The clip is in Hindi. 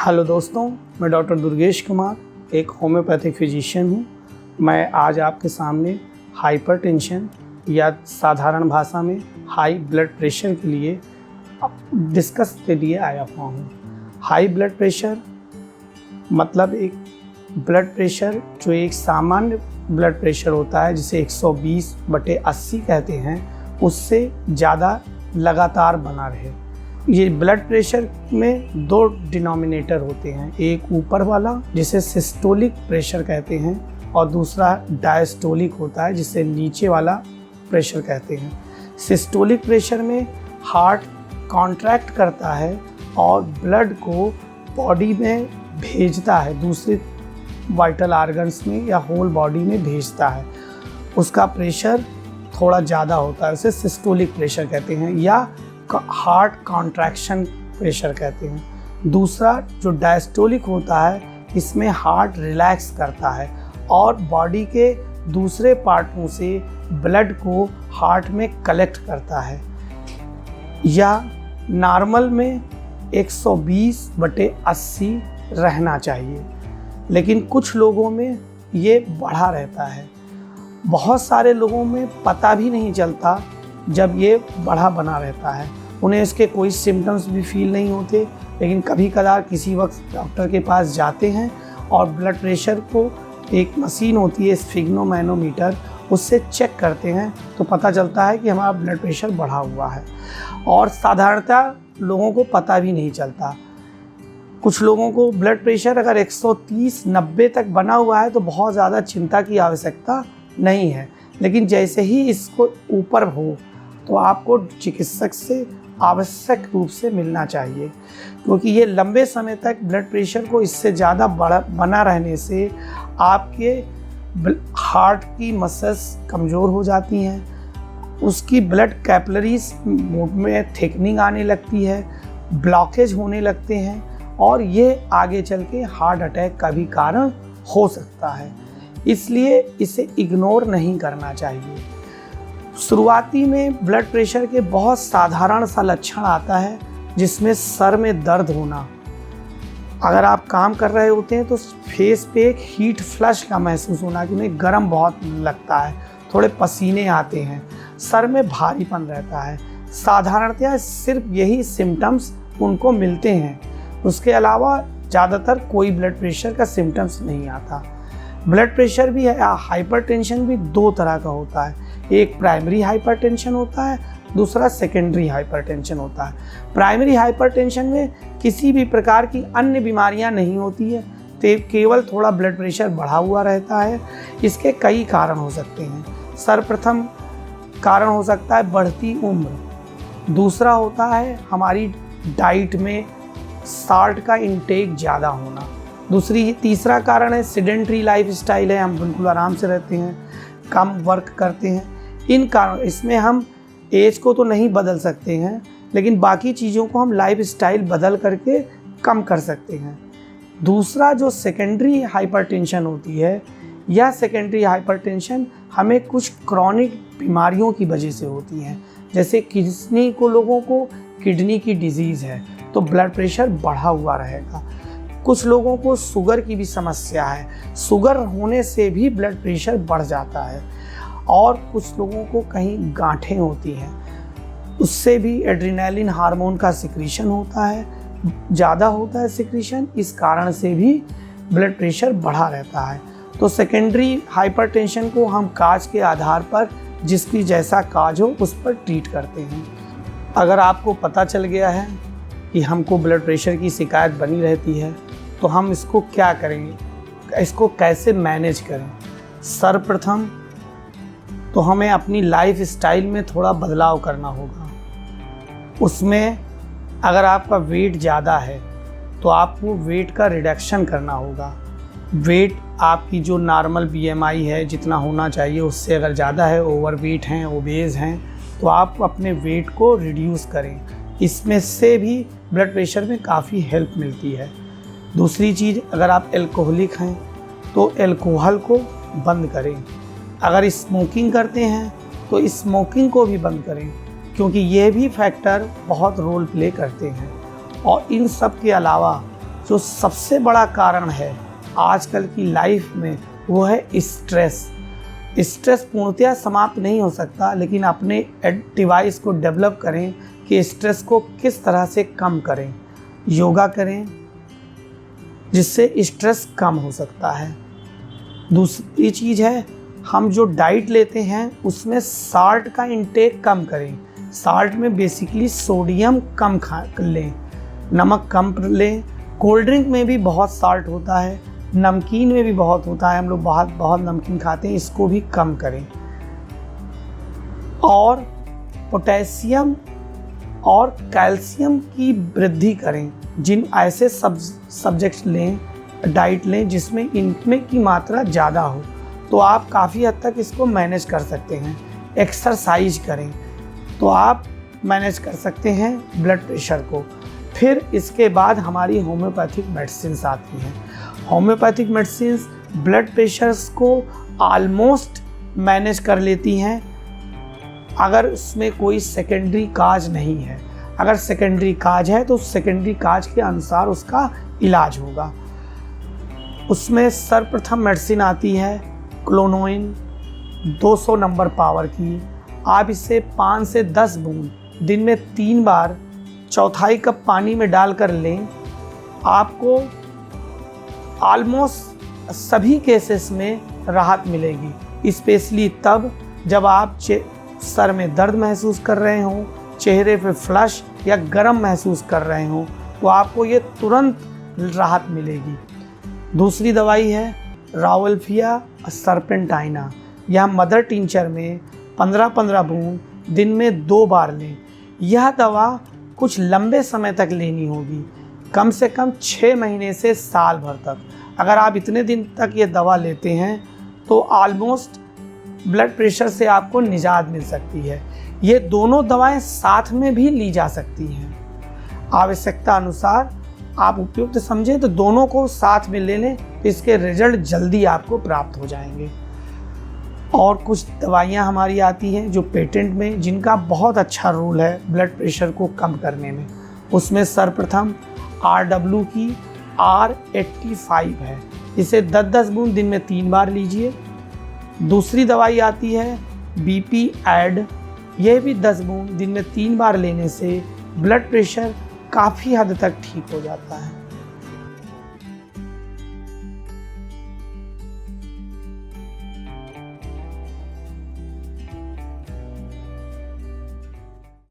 हेलो दोस्तों, मैं डॉक्टर दुर्गेश कुमार, एक होम्योपैथिक फिजिशियन हूँ। मैं आज आपके सामने हाइपरटेंशन या साधारण भाषा में हाई ब्लड प्रेशर के लिए डिस्कस के लिए आया हुआ हूँ। हाई ब्लड प्रेशर मतलब एक ब्लड प्रेशर जो एक सामान्य ब्लड प्रेशर होता है, जिसे 120/80 कहते हैं, उससे ज़्यादा लगातार बना रहे। ये ब्लड प्रेशर में दो डिनोमिनेटर होते हैं, एक ऊपर वाला जिसे सिस्टोलिक प्रेशर कहते हैं और दूसरा डायस्टोलिक होता है जिसे नीचे वाला प्रेशर कहते हैं। सिस्टोलिक प्रेशर में हार्ट कॉन्ट्रैक्ट करता है और ब्लड को बॉडी में भेजता है, दूसरे वाइटल ऑर्गन्स में या होल बॉडी में भेजता है। उसका प्रेशर थोड़ा ज़्यादा होता है, उसे सिस्टोलिक प्रेशर कहते हैं या हार्ट कॉन्ट्रैक्शन प्रेशर कहते हैं। दूसरा जो डायस्टोलिक होता है, इसमें हार्ट रिलैक्स करता है और बॉडी के दूसरे पार्टों से ब्लड को हार्ट में कलेक्ट करता है। या नॉर्मल में 120/80 रहना चाहिए, लेकिन कुछ लोगों में ये बढ़ा रहता है। बहुत सारे लोगों में पता भी नहीं चलता जब ये बढ़ा बना रहता है, उन्हें इसके कोई सिम्टम्स भी फील नहीं होते, लेकिन कभी कदार किसी वक्त डॉक्टर के पास जाते हैं और ब्लड प्रेशर को एक मशीन होती है स्फिग्नोमैनोमीटर, उससे चेक करते हैं तो पता चलता है कि हमारा ब्लड प्रेशर बढ़ा हुआ है। और साधारणतः लोगों को पता भी नहीं चलता। कुछ लोगों को ब्लड प्रेशर अगर 130/90 तक बना हुआ है तो बहुत ज़्यादा चिंता की आवश्यकता नहीं है, लेकिन जैसे ही इसको ऊपर हो तो आपको चिकित्सक से आवश्यक रूप से मिलना चाहिए, क्योंकि ये लंबे समय तक ब्लड प्रेशर को इससे ज़्यादा बना रहने से आपके हार्ट की मसल्स कमज़ोर हो जाती हैं, उसकी ब्लड कैपिलरीज में थिकनिंग आने लगती है, ब्लॉकेज होने लगते हैं और ये आगे चल के हार्ट अटैक का भी कारण हो सकता है। इसलिए इसे इग्नोर नहीं करना चाहिए। शुरुआती में ब्लड प्रेशर के बहुत साधारण सा लक्षण आता है, जिसमें सर में दर्द होना। अगर आप काम कर रहे होते हैं तो फेस पे एक हीट फ्लश का महसूस होना कि उन्हें गर्म बहुत लगता है, थोड़े पसीने आते हैं, सर में भारीपन रहता है। साधारणतः सिर्फ यही सिम्टम्स उनको मिलते हैं, उसके अलावा ज़्यादातर कोई ब्लड प्रेशर का सिम्टम्स नहीं आता। ब्लड प्रेशर भी है, हाइपरटेंशन भी दो तरह का होता है, एक प्राइमरी हाइपरटेंशन होता है, दूसरा सेकेंडरी हाइपरटेंशन होता है। प्राइमरी हाइपरटेंशन में किसी भी प्रकार की अन्य बीमारियां नहीं होती है, तो केवल थोड़ा ब्लड प्रेशर बढ़ा हुआ रहता है। इसके कई कारण हो सकते हैं। सर्वप्रथम कारण हो सकता है बढ़ती उम्र, दूसरा होता है हमारी डाइट में साल्ट का इंटेक ज़्यादा होना, तीसरा कारण है सेडेंटरी लाइफ स्टाइल है, हम बिल्कुल आराम से रहते हैं, कम वर्क करते हैं। इन कारण इसमें हम एज को तो नहीं बदल सकते हैं, लेकिन बाकी चीज़ों को हम लाइफ स्टाइल बदल करके कम कर सकते हैं। दूसरा जो सेकेंडरी हाइपरटेंशन होती है, यह सेकेंडरी हाइपरटेंशन हमें कुछ क्रॉनिक बीमारियों की वजह से होती हैं। जैसे किडनी को, लोगों को किडनी की डिजीज़ है तो ब्लड प्रेशर बढ़ा हुआ रहेगा। कुछ लोगों को शुगर की भी समस्या है, शुगर होने से भी ब्लड प्रेशर बढ़ जाता है। और कुछ लोगों को कहीं गांठें होती हैं, उससे भी एड्रेनालिन हार्मोन का सिक्रीशन होता है, ज़्यादा होता है सिक्रीशन, इस कारण से भी ब्लड प्रेशर बढ़ा रहता है। तो सेकेंडरी हाइपरटेंशन को हम काज के आधार पर, जिसकी जैसा काज हो उस पर ट्रीट करते हैं। अगर आपको पता चल गया है कि हमको ब्लड प्रेशर की शिकायत बनी रहती है, तो हम इसको क्या करेंगे, इसको कैसे मैनेज करें। सर्वप्रथम तो हमें अपनी लाइफ स्टाइल में थोड़ा बदलाव करना होगा। उसमें अगर आपका वेट ज़्यादा है तो आपको वेट का रिडक्शन करना होगा। वेट आपकी जो नॉर्मल BMI है, जितना होना चाहिए उससे अगर ज़्यादा है, ओवरवेट हैं, ओबेज हैं, तो आप अपने वेट को रिड्यूस करें। इसमें से भी ब्लड प्रेशर में काफ़ी हेल्प मिलती है। दूसरी चीज़, अगर आप एल्कोहलिक हैं तो एल्कोहल को बंद करें। अगर स्मोकिंग करते हैं तो स्मोकिंग को भी बंद करें, क्योंकि ये भी फैक्टर बहुत रोल प्ले करते हैं। और इन सब के अलावा जो सबसे बड़ा कारण है आजकल की लाइफ में वो है स्ट्रेस। स्ट्रेस पूर्णतया समाप्त नहीं हो सकता, लेकिन अपने डिवाइस को डेवलप करें कि स्ट्रेस को किस तरह से कम करें। योगा करें जिससे स्ट्रेस कम हो सकता है। दूसरी चीज़ है, हम जो डाइट लेते हैं उसमें साल्ट का इंटेक कम करें। साल्ट में बेसिकली सोडियम कम लें, नमक कम लें। कोल्ड ड्रिंक में भी बहुत साल्ट होता है, नमकीन में भी बहुत होता है, हम लोग बहुत नमकीन खाते हैं, इसको भी कम करें। और पोटेशियम और कैल्शियम की वृद्धि करें। जिन ऐसे सब्जेक्ट्स लें, डाइट लें जिसमें इनमें की मात्रा ज़्यादा हो, तो आप काफ़ी हद तक इसको मैनेज कर सकते हैं। एक्सरसाइज करें तो आप मैनेज कर सकते हैं ब्लड प्रेशर को। फिर इसके बाद हमारी होम्योपैथिक मेडिसिन्स आती हैं। होम्योपैथिक मेडिसिन्स ब्लड प्रेशर्स को ऑलमोस्ट मैनेज कर लेती हैं अगर उसमें कोई सेकेंडरी काज नहीं है। अगर सेकेंडरी काज है तो सेकेंडरी काज के अनुसार उसका इलाज होगा। उसमें सर्वप्रथम मेडिसिन आती है क्लोनोइन 200 नंबर पावर की। आप इसे 5 से 10 बूंद दिन में 3 बार चौथाई कप पानी में डालकर लें। आपको ऑलमोस्ट सभी केसेस में राहत मिलेगी, स्पेशली तब जब आप सर में दर्द महसूस कर रहे हों, चेहरे पे फ्लश या गर्म महसूस कर रहे हों, तो आपको ये तुरंत राहत मिलेगी। दूसरी दवाई है रावल्फिया सर्पेंटाइना। यह मदर टिंचर में 15-15 बूंद दिन में 2 बार लें। यह दवा कुछ लंबे समय तक लेनी होगी, कम से कम 6 महीने से साल भर तक। अगर आप इतने दिन तक ये दवा लेते हैं तो ऑलमोस्ट ब्लड प्रेशर से आपको निजात मिल सकती है। ये दोनों दवाएं साथ में भी ली जा सकती हैं। आवश्यकता अनुसार आप उपयुक्त समझें तो दोनों को साथ में ले लें, इसके रिजल्ट जल्दी आपको प्राप्त हो जाएंगे। और कुछ दवाइयाँ हमारी आती हैं जो पेटेंट में, जिनका बहुत अच्छा रोल है ब्लड प्रेशर को कम करने में। उसमें सर्वप्रथम RW की R85 है। इसे 10-10 बूंद दिन में 3 बार लीजिए। दूसरी दवाई आती है BP ऐड। यह भी 10 बूंद दिन में 3 बार लेने से ब्लड प्रेशर काफ़ी हद तक ठीक हो जाता है।